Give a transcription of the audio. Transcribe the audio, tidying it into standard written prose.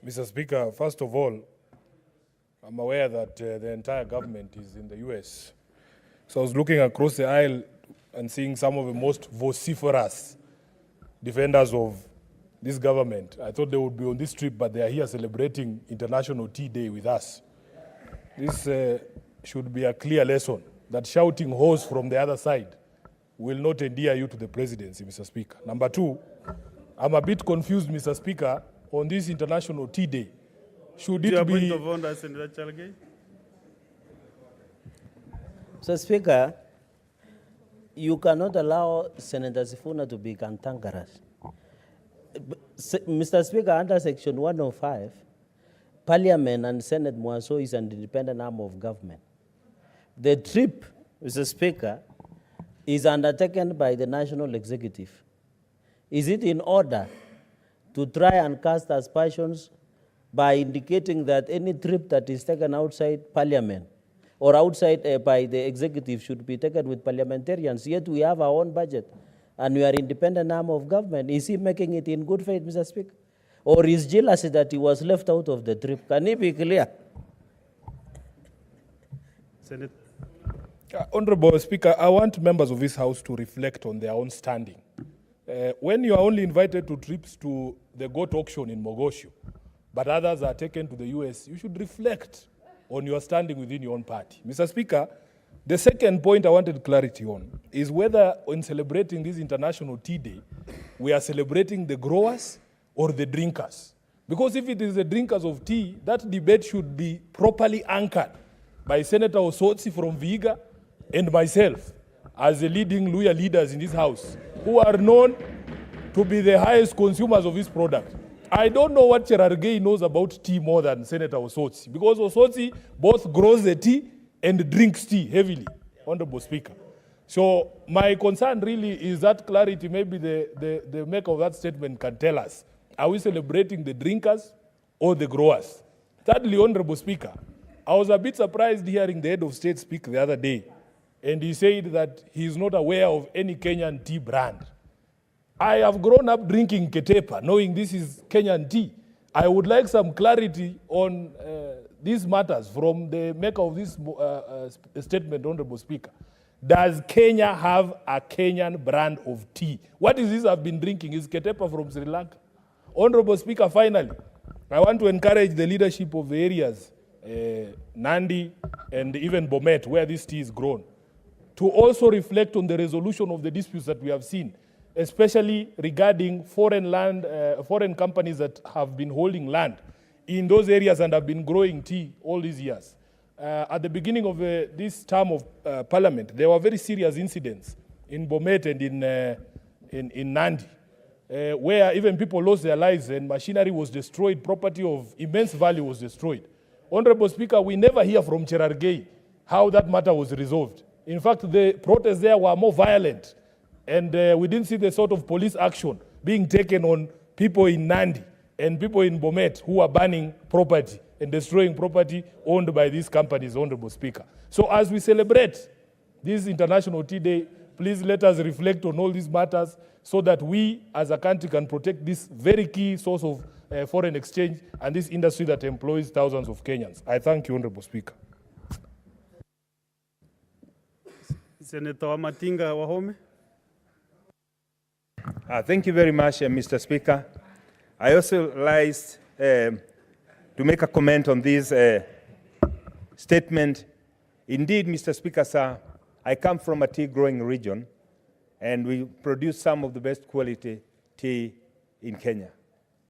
Mr. Speaker, first of all, I'm aware that the entire government is in the US. So I was looking across the aisle and seeing some of the most vociferous defenders of this government. I thought they would be on this trip, but they are here celebrating International Tea Day with us. This should be a clear lesson that shouting horse from the other side will not endear you to the presidency, Mr. Speaker. Number two, I'm a bit confused, Mr. Speaker, on this International Tea Day. Should it be... Point of order, Senator Cherargei. Mr. Speaker, you cannot allow Senator Sifuna to be cantankerous. Mr. Speaker, under Section 105, Parliament and Senate Mwaso is an independent arm of government. The trip, Mr. Speaker, is undertaken by the National Executive. Is it in order to try and cast aspersions by indicating that any trip that is taken outside Parliament or outside by the Executive should be taken with parliamentarians, yet we have our own budget and we are independent arm of government? Is he making it in good faith, Mr. Speaker? Or is jealousy that he was left out of the trip? Can he be clear? Senate. Honorable Speaker, I want members of this House to reflect on their own standing. When you are only invited to trips to the Gov'T auction in Mogosho, but others are taken to the US, you should reflect on your standing within your own party. Mr. Speaker, the second point I wanted clarity on is whether in celebrating this International Tea Day, we are celebrating the growers or the drinkers. Because if it is the drinkers of tea, that debate should be properly anchored by Senator Osotsi from Vihiga and myself as the leading Luya leaders in this House, who are known to be the highest consumers of this product. I don't know what Cherargei knows about tea more than Senator Osotsi, because Osotsi both grows the tea and drinks tea heavily, Honorable Speaker. So my concern really is that clarity. Maybe the maker of that statement can tell us, are we celebrating the drinkers or the growers? Thirdly, Honorable Speaker, I was a bit surprised hearing the head of state speak the other day, and he said that he is not aware of any Kenyan tea brand. I have grown up drinking Ketepa, knowing this is Kenyan tea. I would like some clarity on these matters from the maker of this statement, Honorable Speaker. Does Kenya have a Kenyan brand of tea? What is this I've been drinking? Is Ketepa from Sri Lanka? Honorable Speaker, finally, I want to encourage the leadership of the areas, Nandi and even Gov'T, where this tea is grown, to also reflect on the resolution of the disputes that we have seen, especially regarding foreign companies that have been holding land in those areas and have been growing tea all these years. At the beginning of this term of Parliament, there were very serious incidents in Gov'T and in Nandi, where even people lost their lives and machinery was destroyed, property of immense value was destroyed. Honorable Speaker, we never hear from Cherargei how that matter was resolved. In fact, the protests there were more violent, and we didn't see the sort of police action being taken on people in Nandi and people in Gov'T who are burning property and destroying property owned by these companies, Honorable Speaker. So as we celebrate this International Tea Day, please let us reflect on all these matters so that we as a country can protect this very key source of foreign exchange and this industry that employs thousands of Kenyans. I thank you, Honorable Speaker. Senator Matinga Wahome. Thank you very much, Mr. Speaker. I also like to make a comment on this statement. Indeed, Mr. Speaker, sir, I come from a tea-growing region, and we produce some of the best quality tea in Kenya.